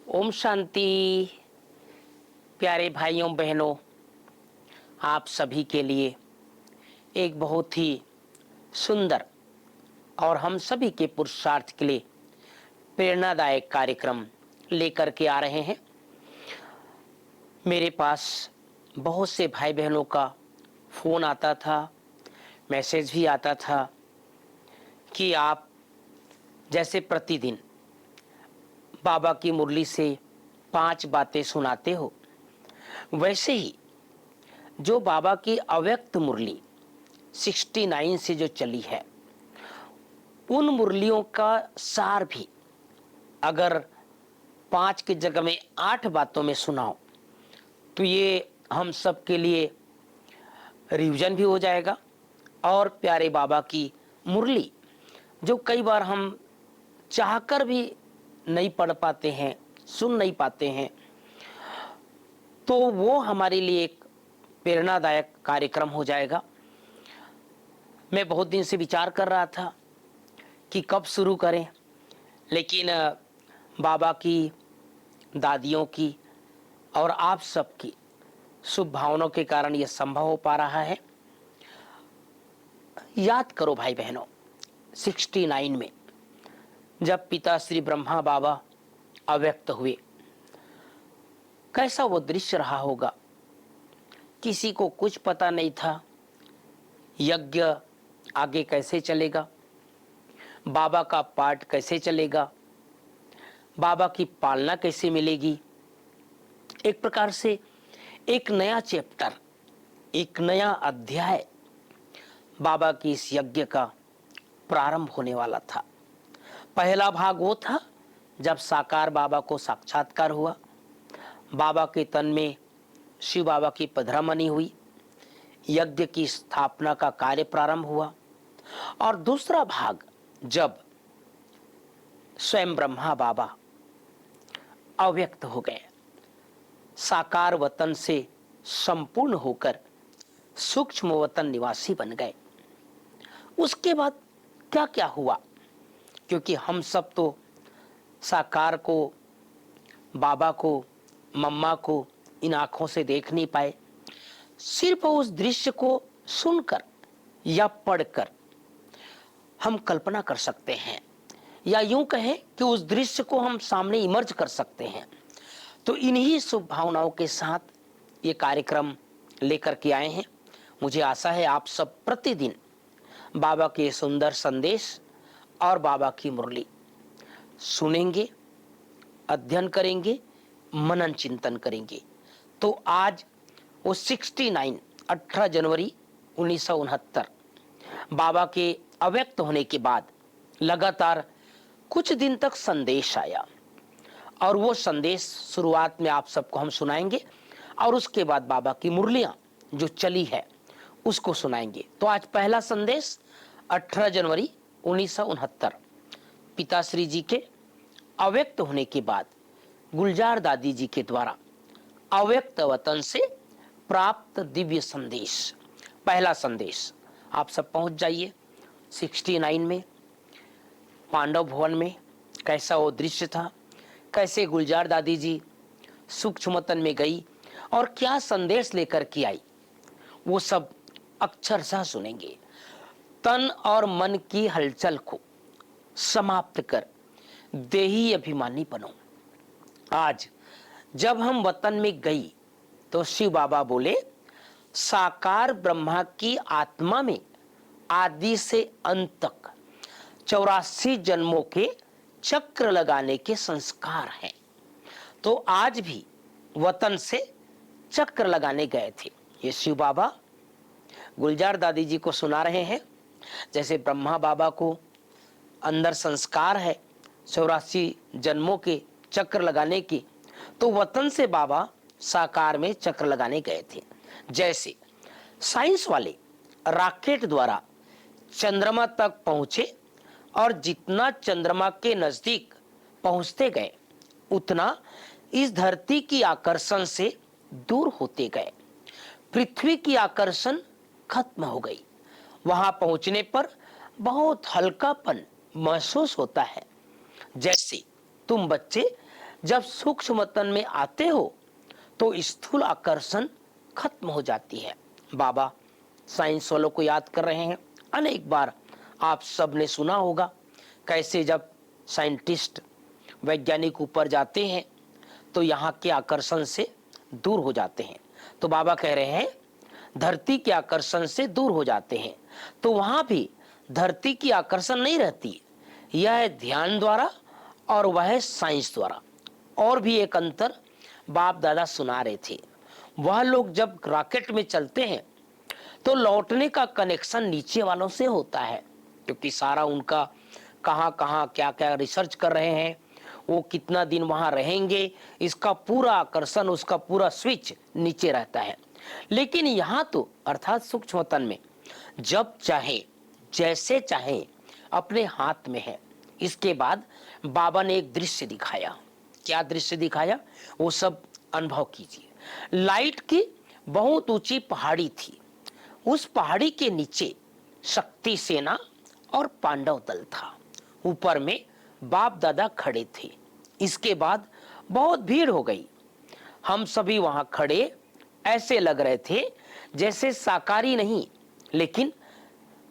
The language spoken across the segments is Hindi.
ओम शांति। प्यारे भाइयों बहनों, आप सभी के लिए एक बहुत ही सुंदर और हम सभी के पुरुषार्थ के लिए प्रेरणादायक कार्यक्रम लेकर के आ रहे हैं। मेरे पास बहुत से भाई बहनों का फ़ोन आता था, मैसेज भी आता था कि आप जैसे प्रतिदिन बाबा की मुरली से 5 बातें सुनाते हो, वैसे ही जो बाबा की अव्यक्त मुरली 69 से जो चली है, उन मुरलियों का सार भी अगर 5 की जगह में 8 बातों में सुनाओ तो ये हम सब के लिए रिवीजन भी हो जाएगा। और प्यारे बाबा की मुरली जो कई बार हम चाहकर भी नहीं पढ़ पाते हैं, सुन नहीं पाते हैं, तो वो हमारे लिए एक प्रेरणादायक कार्यक्रम हो जाएगा। मैं बहुत दिन से विचार कर रहा था कि कब शुरू करें, लेकिन बाबा की, दादियों की और आप सबकी शुभ भावनाओं के कारण यह संभव हो पा रहा है। याद करो भाई बहनों, 69 में जब पिता श्री ब्रह्मा बाबा अव्यक्त हुए, कैसा वो दृश्य रहा होगा। किसी को कुछ पता नहीं था यज्ञ आगे कैसे चलेगा, बाबा का पाठ कैसे चलेगा, बाबा की पालना कैसे मिलेगी। एक प्रकार से एक नया चैप्टर, एक नया अध्याय बाबा की इस यज्ञ का प्रारंभ होने वाला था। पहला भाग वो था जब साकार बाबा को साक्षात्कार हुआ, बाबा के तन में शिव बाबा की पधरामनी हुई, यज्ञ की स्थापना का कार्य प्रारंभ हुआ। और दूसरा भाग जब स्वयं ब्रह्मा बाबा अव्यक्त हो गए, साकार वतन से संपूर्ण होकर सूक्ष्म वतन निवासी बन गए। उसके बाद क्या क्या हुआ, क्योंकि हम सब तो साकार को, बाबा को, मम्मा को इन आंखों से देख नहीं पाए, सिर्फ उस दृश्य को सुनकर या पढ़कर हम कल्पना कर सकते हैं, या यूं कहें कि उस दृश्य को हम सामने इमर्ज कर सकते हैं। तो इन्हीं शुभ भावनाओं के साथ ये कार्यक्रम लेकर के आए हैं। मुझे आशा है आप सब प्रतिदिन बाबा के सुंदर संदेश और बाबा की मुरली सुनेंगे, अध्ययन करेंगे, मनन चिंतन करेंगे। तो आज वो 69 18 जनवरी 1969 बाबा के अव्यक्त होने के बाद लगातार कुछ दिन तक संदेश आया, और वो संदेश शुरुआत में आप सबको हम सुनाएंगे और उसके बाद बाबा की मुरलियां जो चली है उसको सुनाएंगे। तो आज पहला संदेश 18 जनवरी 1969 पिताश्री जी के अव्यक्त होने के बाद गुलजार दादी जी के द्वारा अव्यक्त वतन से प्राप्त दिव्य संदेश। पहला संदेश आप सब पहुंच जाइए 69 में पांडव भवन में। कैसा वो दृश्य था, कैसे गुलजार दादी जी सूक्ष्म वतन में गई और क्या संदेश लेकर के आई, वो सब अक्षरशः सुनेंगे। तन और मन की हलचल को समाप्त कर देही अभिमानी बनो। आज जब हम वतन में गई तो शिव बाबा बोले, साकार ब्रह्मा की आत्मा में आदि से अंत तक 84 जन्मों के चक्र लगाने के संस्कार हैं। तो आज भी वतन से चक्र लगाने गए थे। ये शिव बाबा गुलजार दादी जी को सुना रहे हैं। जैसे ब्रह्मा बाबा को अंदर संस्कार है 84 जन्मों के चक्र लगाने की, तो वतन से बाबा साकार में चक्र लगाने गए थे। जैसे साइंस वाले रॉकेट द्वारा चंद्रमा तक पहुंचे और जितना चंद्रमा के नजदीक पहुंचते गए उतना इस धरती की आकर्षण से दूर होते गए। पृथ्वी की आकर्षण खत्म हो गई। वहां पहुंचने पर बहुत हल्कापन महसूस होता है, जैसे तुम बच्चे जब सूक्ष्म तन में आते हो तो स्थूल आकर्षण खत्म हो जाती है। बाबा साइंस वालों को याद कर रहे हैं। अनेक बार आप सब ने सुना होगा कैसे जब साइंटिस्ट वैज्ञानिक ऊपर जाते हैं तो यहाँ के आकर्षण से दूर हो जाते हैं। तो बाबा कह रहे हैं धरती के आकर्षण से दूर हो जाते हैं, तो वहां भी धरती की आकर्षण नहीं रहती। यह है ध्यान द्वारा और वह है साइंस द्वारा। और भी एक अंतर बाप दादा सुना रहे थे। वह लोग जब रॉकेट में चलते हैं तो लौटने का कनेक्शन नीचे वालों से होता है, क्योंकि सारा उनका कहां कहां क्या क्या रिसर्च कर रहे हैं, वो कितना दिन वहां रहेंगे, इसका पूरा आकर्षण, उसका पूरा स्विच नीचे रहता है। लेकिन यहाँ तो अर्थात सूक्ष्म तन में जब चाहे जैसे चाहे अपने हाथ में है। इसके बाद बाबा ने एक दृश्य दिखाया। क्या दृश्य दिखाया वो सब अनुभव कीजिए। लाइट की बहुत ऊंची पहाड़ी थी। उस पहाड़ी के नीचे शक्ति सेना और पांडव दल था। ऊपर में बाप दादा खड़े थे। इसके बाद बहुत भीड़ हो गई। हम सभी वहां खड़े ऐसे लग रहे थे जैसे साकारी नहीं लेकिन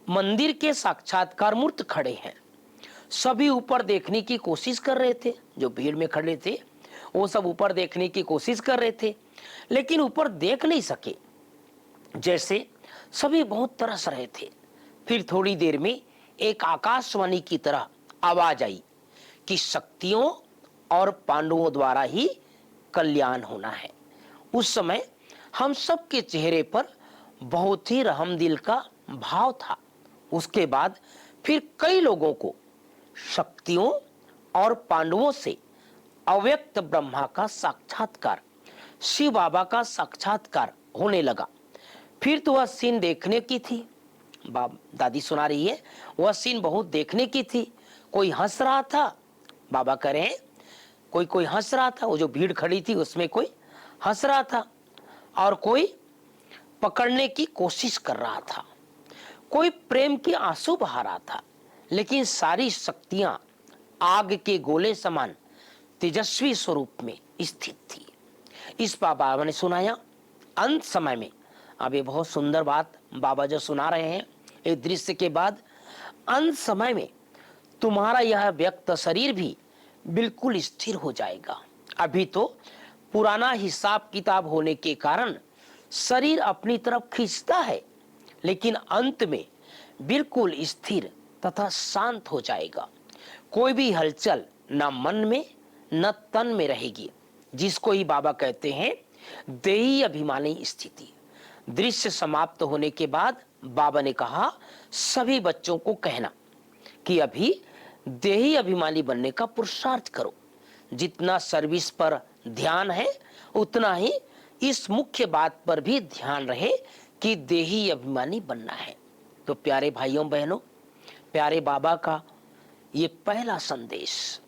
मंदिर के साक्षात्कार मूर्त खड़े हैं। सभी ऊपर देखने की कोशिश कर रहे थे। जो भीड़ में खड़े थे वो सब ऊपर देखने की कोशिश कर रहे थे, लेकिन ऊपर देख नहीं सके। जैसे सभी बहुत तरस रहे थे। फिर थोड़ी देर में एक आकाशवाणी की तरह आवाज आई कि शक्तियों और पांडवों द्वारा ही कल्याण होना है। उस समय हम सब के चेहरे पर बहुत ही रहमदिल का भाव था। उसके बाद फिर कई लोगों को शक्तियों और पांडवों से अव्यक्त ब्रह्मा का साक्षात्कार, शिव बाबा का साक्षात्कार होने लगा। फिर तो वह सीन देखने की थी। बाप दादी सुना रही है, वह सीन बहुत देखने की थी। कोई हंस रहा था, बाबा कह रहे हैं कोई कोई हंस रहा था। वो जो भीड़ खड़ी थी उसमें कोई हंस रहा था और कोई पकड़ने की कोशिश कर रहा था, कोई प्रेम के आंसू बहा रहा था। लेकिन सारी शक्तियां आग के गोले समान तेजस्वी स्वरूप में स्थित थी। इस बाबा ने सुनाया अंत समय में। अब ये बहुत सुंदर बात बाबा जो सुना रहे हैं इस दृश्य के बाद, अंत समय में तुम्हारा यह व्यक्त शरीर भी बिल्कुल स्थिर हो जाएगा। अभी तो पुराना हिसाब किताब होने के कारण शरीर अपनी तरफ खींचता है, लेकिन अंत में बिल्कुल स्थिर तथा शांत हो जाएगा। कोई भी हलचल न मन में न तन में रहेगी, जिसको ही बाबा कहते हैं देही अभिमानी स्थिति। दृश्य समाप्त होने के बाद बाबा ने कहा सभी बच्चों को कहना कि अभी देही अभिमानी बनने का पुरुषार्थ करो। जितना सर्विस पर ध्यान है उतना ही इस मुख्य बात पर भी ध्यान रहे कि देही अभिमानी बनना है। तो प्यारे भाइयों बहनों, प्यारे बाबा का ये पहला संदेश,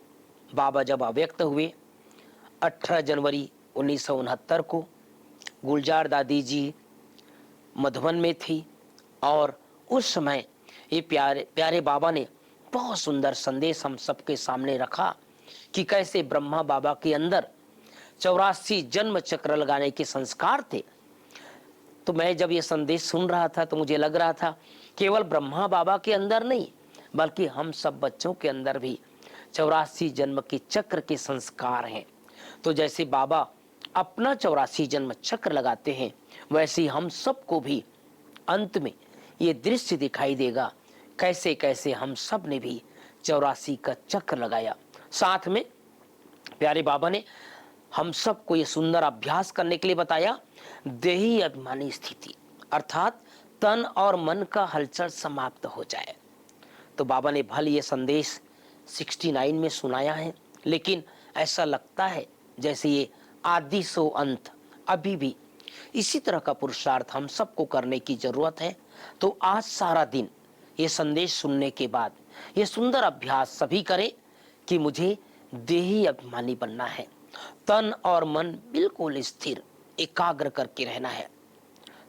बाबा जब अव्यक्त हुए 18 जनवरी 1969 को, गुलजार दादी जी मधुबन में थी और उस समय ये प्यारे प्यारे बाबा ने बहुत सुंदर संदेश हम सबके सामने रखा कि कैसे ब्रह्मा बाबा के अंदर 84 जन्म चक्र लगाने के संस्कार थे। तो मैं जब ये संदेश सुन रहा था तो मुझे लग रहा था केवल ब्रह्मा बाबा के अंदर नहीं बल्कि हम सब बच्चों के अंदर भी 84 जन्म के चक्र के संस्कार हैं। तो जैसे बाबा अपना 84 जन्म चक्र लगाते हैं वैसे ही हम सबको भी अंत में ये दृश्य दिखाई देगा कैसे कैसे हम सब ने भी 84 का चक्र लगाया। साथ में प्यारे बाबा ने हम सबको ये सुंदर अभ्यास करने के लिए बताया देही अभिमानी स्थिति, अर्थात तन और मन का हलचल समाप्त हो जाए। तो बाबा ने भले ये संदेश 69 में सुनाया है, लेकिन ऐसा लगता है जैसे ये आदि सो अंत अभी भी इसी तरह का पुरुषार्थ हम सबको करने की जरूरत है। तो आज सारा दिन ये संदेश सुनने के बाद ये सुंदर अभ्यास सभी करें कि मुझे देही अभिमानी बनना है, तन और मन बिल्कुल स्थिर एकाग्र करके रहना है।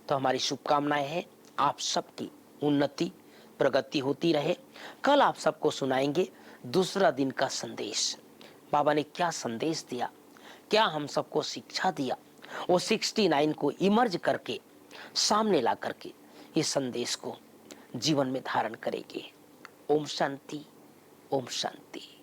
तो हमारी शुभकामनाएं हैं आप सबकी उन्नति प्रगति होती रहे। कल आप सबको सुनाएंगे दूसरा दिन का संदेश। बाबा ने क्या संदेश दिया, क्या हम सबको शिक्षा दिया, वो 69 को इमर्ज करके सामने ला करके इस संदेश को जीवन में धारण करेंगे। ओम शांति, ओम शांति।